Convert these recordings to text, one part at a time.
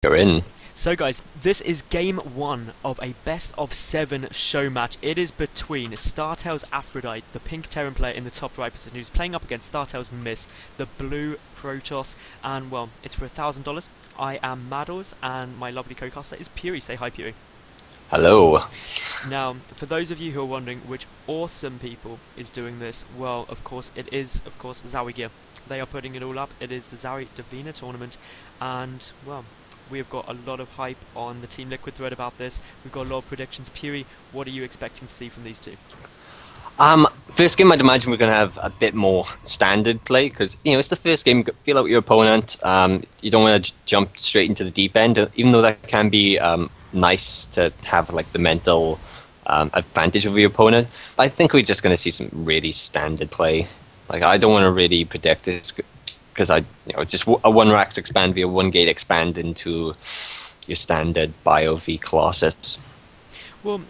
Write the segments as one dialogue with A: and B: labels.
A: You're in.
B: So guys, this is game one of a best of 7 show match. It is between StarTale's Aphrodite, the pink Terran player in the top right position, who's playing up against StarTale's MisS, the blue Protoss, and well, it's for $1,000. I am Madals, and my lovely co-caster is Puri. Say hi, Puri.
A: Hello.
B: Now, for those of you who are wondering which awesome people is doing this, well, of course, it is, ZOWIE Gear. They are putting it all up. It is the ZOWIE Divina tournament, and well, we have got a lot of hype on the Team Liquid thread about this. We've got a lot of predictions. Puri, what are you expecting to see from these two?
A: First game, I'd imagine we're going to have a bit more standard play because it's the first game. Feel out your opponent. You don't want to jump straight into the deep end, even though that can be nice to have like the mental advantage over your opponent. But I think we're just going to see some really standard play. Like I don't want to really predict this because just a one racks expand via one gate expand into your standard bio V classes.
B: Well,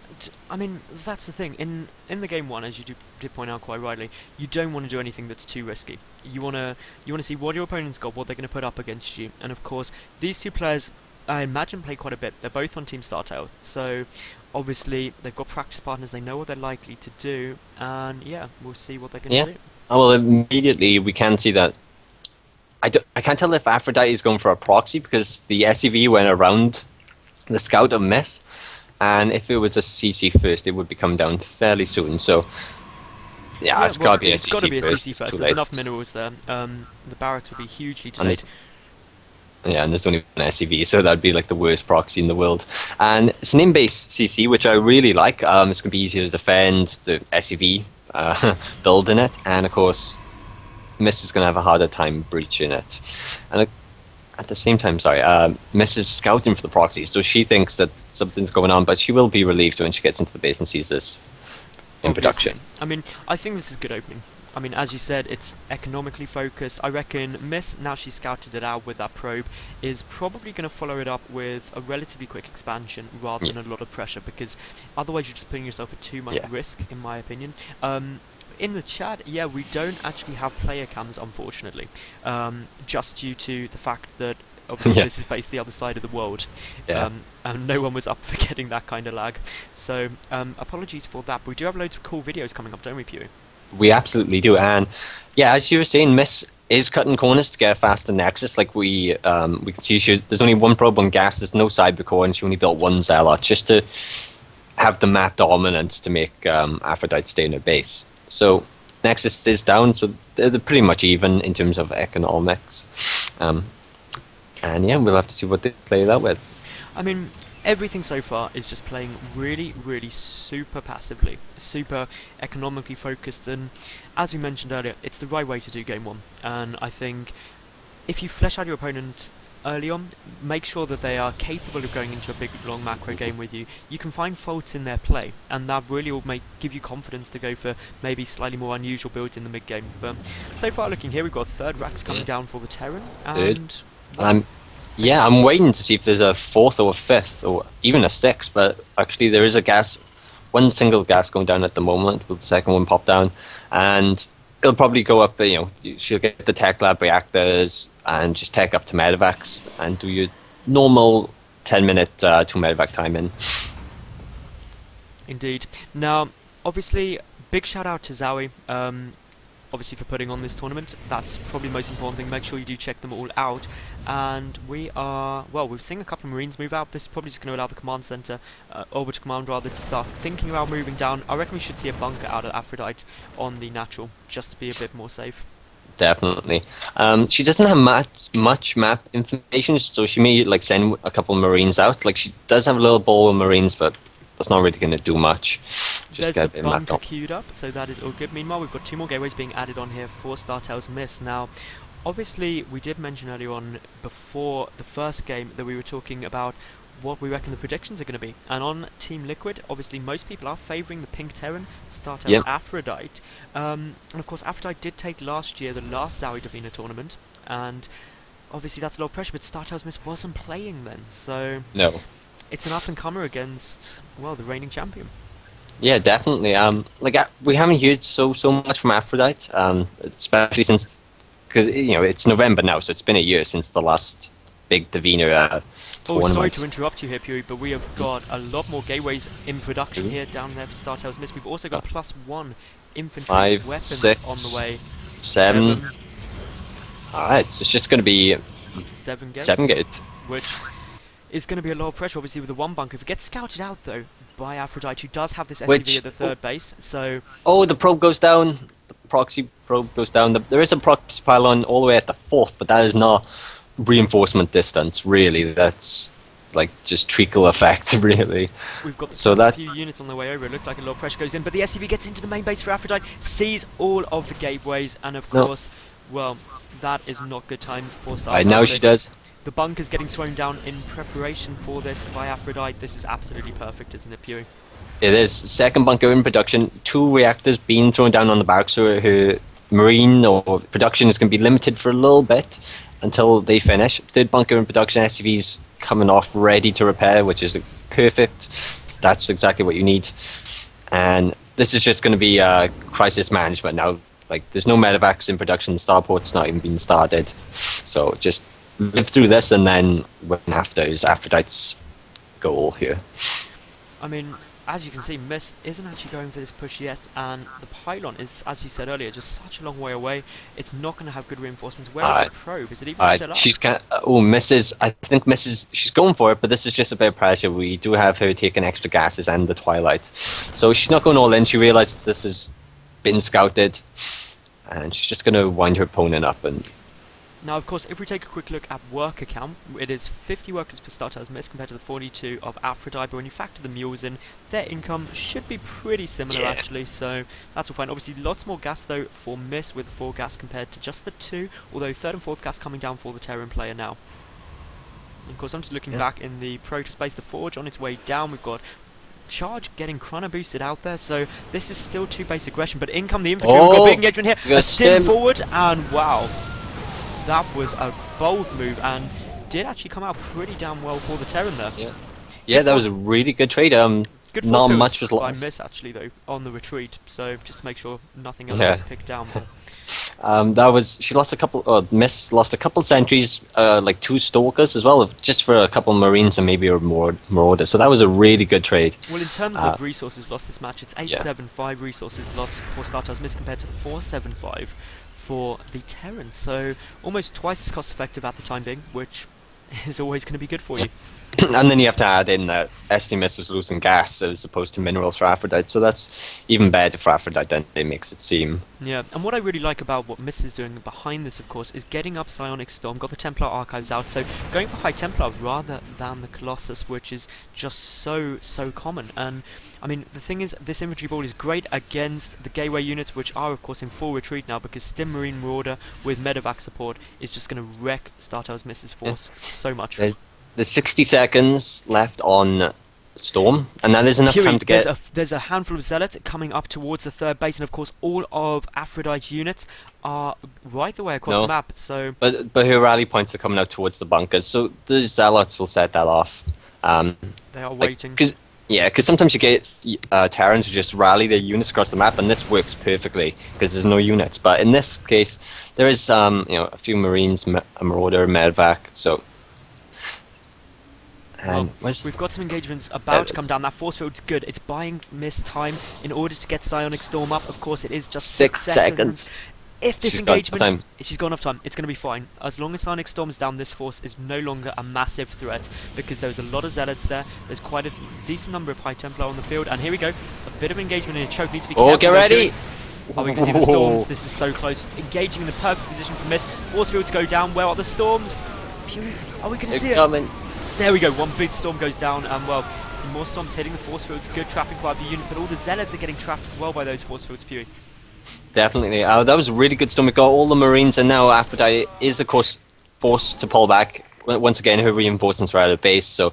B: I mean, that's the thing. In the game one, as you did point out quite rightly, you don't want to do anything that's too risky. You wanna see what your opponent's got, what they're going to put up against you, and of course, these two players, I imagine, play quite a bit. They're both on Team StarTale, so obviously they've got practice partners. They know what they're likely to do, and yeah, we'll see what they're going to do.
A: Oh, well, immediately we can see that. I can't tell if Aphrodite is going for a proxy because the SEV went around the scout of MisS, and if it was a CC first, it would be coming down fairly soon. So, yeah, it's got to be a CC first. It's too
B: There's
A: late.
B: enough minerals there. The barracks would be hugely delayed.
A: And there's only one SEV, so that'd be like the worst proxy in the world. And it's an in-base CC, which I really like. It's going to be easier to defend the SEV build in it, and of course, MisS is going to have a harder time breaching it. And at the same time, MisS is scouting for the proxy, so she thinks that something's going on, but she will be relieved when she gets into the base and sees this in production.
B: I mean, I think this is a good opening. I mean, as you said, it's economically focused. I reckon MisS, now she's scouted it out with that probe, is probably going to follow it up with a relatively quick expansion rather than a lot of pressure, because otherwise you're just putting yourself at too much risk, in my opinion. In the chat, yeah, we don't actually have player cams, unfortunately, just due to the fact that obviously this is based the other side of the world, and no one was up for getting that kind of lag. So apologies for that, but we do have loads of cool videos coming up, don't we, Pew?
A: We absolutely do, and yeah, as you were saying, MisS is cutting corners to get a faster nexus. Like we can see, there's only one probe on gas, there's no cyber core, and she only built one zealot just to have the map dominance to make Aphrodite stay in her base. So Nexus is down, so they're pretty much even in terms of economics. And yeah, we'll have to see what they play that with.
B: I mean, everything so far is just playing really, really super passively, super economically focused, and as we mentioned earlier, it's the right way to do game one. And I think if you flesh out your opponent early on, make sure that they are capable of going into a big long macro game with you. You can find faults in their play, and that really will give you confidence to go for maybe slightly more unusual builds in the mid game. But so far, looking here, we've got third racks coming down for the Terran, and
A: I'm waiting to see if there's a fourth or a fifth or even a sixth, but actually there is one single gas going down at the moment. Will the second one pop down, and it'll probably go up, she'll get the tech lab reactors and just tech up to medevacs and do your normal 10-minute 2 medevac time in.
B: Indeed. Now, obviously, big shout out to ZOWIE, obviously for putting on this tournament. That's probably the most important thing. Make sure you do check them all out. And we've seen a couple of Marines move out. This is probably just going to allow the command center, orbital command rather, to start thinking about moving down. I reckon we should see a bunker out of Aphrodite on the natural, just to be a bit more safe.
A: Definitely. She doesn't have much map information, so she may send a couple of Marines out. Like she does have a little ball of Marines, but that's not really going to do much.
B: Just there's the bunker queued up, so that is all good. Meanwhile, we've got 2 more gateways being added on here for StarTale's MisS. Now, obviously, we did mention earlier on, before the first game, that we were talking about what we reckon the predictions are going to be. And on Team Liquid, obviously, most people are favouring the pink Terran, StarTale's Aphrodite. And of course, Aphrodite did take last year the last ZOWIE Divina tournament, and obviously that's a lot of pressure, but StarTale's MisS wasn't playing then, so
A: no.
B: It's an up-and-comer against, well, the reigning champion.
A: Yeah, definitely. We haven't heard so much from Aphrodite, especially since, because it's November now, so it's been a year since the last big Divina
B: Oh,
A: tournament.
B: sorry to interrupt you here, Puri, but we have got a lot more gateways in production here down there for StarTales MisS. We've also got +1 infantry
A: 5,
B: weapons
A: 6,
B: on the way.
A: 7. Alright, so it's just going to be
B: 7 gates.
A: 7 gates.
B: Which is going to be a lot of pressure, obviously, with the 1 bunker. If it gets scouted out, though, by Aphrodite, who does have this SCV at the 3rd base, so...
A: Oh, the probe goes down. The proxy probe goes down. There is a proxy pylon all the way at the 4th, but that is not reinforcement distance, really. That's like just treacle effect, really.
B: We've got
A: so
B: a few units on the way over. It looked like a lot of pressure goes in, but the SCV gets into the main base for Aphrodite, sees all of the gateways, and of course, well, that is not good times for StarTales.
A: Right, now she does.
B: The bunker's getting thrown down in preparation for this by Aphrodite. This is absolutely perfect, isn't it, Puri?
A: It is. 2nd bunker in production. 2 reactors being thrown down on the barracks, so her marine or production is going to be limited for a little bit until they finish. 3rd bunker in production. SCV's coming off, ready to repair, which is perfect. That's exactly what you need. And this is just going to be crisis management now. Like, there's no medevacs in production. The starport's not even been started. So just live through this, and then win after is Aphrodite's goal here.
B: I mean, as you can see, MisS isn't actually going for this push yet, and the pylon is, as you said earlier, just such a long way away. It's not going to have good reinforcements. Where is the probe? Is it even still up?
A: She's MisS. I think MisS. She's going for it, but this is just a bit of pressure. We do have her taking extra gases and the twilight, so she's not going all in. She realizes this has been scouted, and she's just going to wind her opponent up. And
B: now, of course, if we take a quick look at worker count, it is 50 workers per StarTales MisS compared to the 42 of Aphrodite, but when you factor the mules in, their income should be pretty similar, actually, so that's all fine. Obviously, lots more gas, though, for MisS with 4 gas compared to just the 2, although 3rd and 4th gas coming down for the Terran player now. Of course, I'm just looking back in the Protospace, the Forge on its way down. We've got Charge getting chrono boosted out there, so this is still 2 base aggression, but in come the infantry. We've got a big engagement here, a stim forward, and wow. That was a bold move and did actually come out pretty damn well for the Terran there.
A: Yeah, that was a really good trade.
B: Good
A: not much was
B: by
A: lost.
B: MisS actually though on the retreat, so just to make sure nothing else was picked down there.
A: She lost a couple. MisS lost a couple sentries, like 2 stalkers as well, just for a couple marines and maybe a marauder. So that was a really good trade.
B: Well, in terms of resources lost this match, it's 875 resources lost for StarTales MisS compared to 475. For the Terran, so almost twice as cost effective at the time being, which is always going to be good for you.
A: And then you have to add in that MisS was losing gas as opposed to minerals for Aphrodite, so that's even better for Aphrodite than it makes it seem.
B: Yeah, and what I really like about what MisS is doing behind this, of course, is getting up Psionic Storm, got the Templar Archives out, so going for High Templar rather than the Colossus, which is just so common. And I mean, the thing is, this infantry ball is great against the gateway units, which are, of course, in full retreat now, because Stim Marine Marauder with medevac support is just going to wreck StarTales MisS' force so much.
A: There's 60 seconds left on Storm, and that is enough time to get...
B: There's a handful of Zealots coming up towards the 3rd base, and of course, all of Aphrodite's units are right the way across the map, so...
A: But her rally points are coming out towards the bunkers, so the Zealots will set that off.
B: They are waiting.
A: Because sometimes you get Terrans who just rally their units across the map, and this works perfectly because there's no units. But in this case, there is a few Marines, a Marauder, medevac. So, and
B: we've got some engagements about to come down. That force field's good. It's buying MisS time in order to get Psionic Storm up. Of course, it is just 6 seconds. If this engagement, she's got enough time, it's going to be fine. As long as Psionic Storm is down, this force is no longer a massive threat, because there's a lot of Zealots there, there's quite a decent number of High Templar on the field, and here we go, a bit of engagement in a choke, needs to be careful.
A: Oh, get ready!
B: Oh, we can see the storms, this is so close. Engaging in the perfect position for MisS, force fields go down, where are the storms? Are we going to see it? There we go, one big storm goes down, and well, some more storms hitting the force fields, good trapping by the unit, but all the Zealots are getting trapped as well by those force fields, Fury.
A: Definitely. That was a really good storm. We got all the Marines, and now Aphrodite is, of course, forced to pull back. Once again, her reinforcements are out of base, so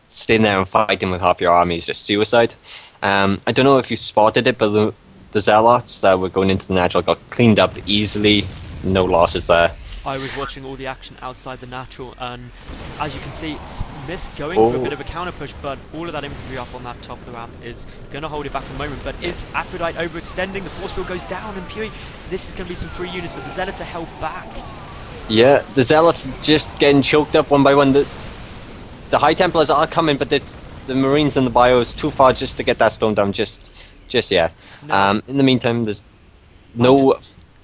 A: staying there and fighting with half your army is just suicide. I don't know if you spotted it, but the Zealots that were going into the natural got cleaned up easily. No losses there.
B: I was watching all the action outside the natural, and as you can see, MisS going for a bit of a counter push, but all of that infantry up on that top of the ramp is going to hold it back for the moment. But is Aphrodite overextending? The force field goes down, and Puri, this is going to be some free units, but the Zealots are held back.
A: Yeah, the Zealots just getting choked up one by one. The High Templars are coming, but the Marines and the Bio is too far just to get that stone down. Just yeah.
B: Now,
A: In the meantime, there's no.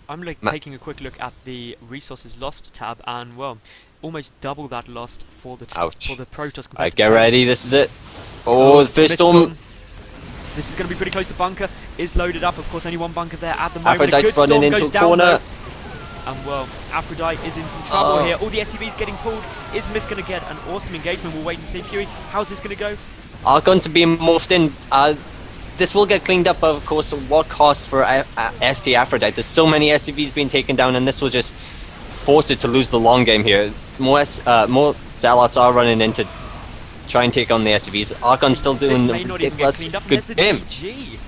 B: I'm like taking a quick look at the resources lost tab, and well, almost double that lost for the
A: Ouch.
B: for the Protoss. compared
A: Alright,
B: to
A: get
B: the
A: ready. This is it. Oh, the first storm.
B: This is going to be pretty close. The bunker is loaded up. Of course, only one bunker there at the moment.
A: Aphrodite's
B: a good
A: running
B: storm
A: into
B: goes
A: a
B: down,
A: corner.
B: though. And well, Aphrodite is in some trouble here. All the SCVs getting pulled. Is MisS going to get an awesome engagement? We'll wait and see. Fury, how's this going to go?
A: Archon to be morphed in. This will get cleaned up, of course. What cost for ST Aphrodite? There's so many SCVs being taken down, and this will just force it to lose the long game here. More Zealots are running in to try and take on the SCVs. Archon's still doing
B: This may not even get
A: ridiculous
B: cleaned up.
A: good
B: There's the
A: game.
B: GG.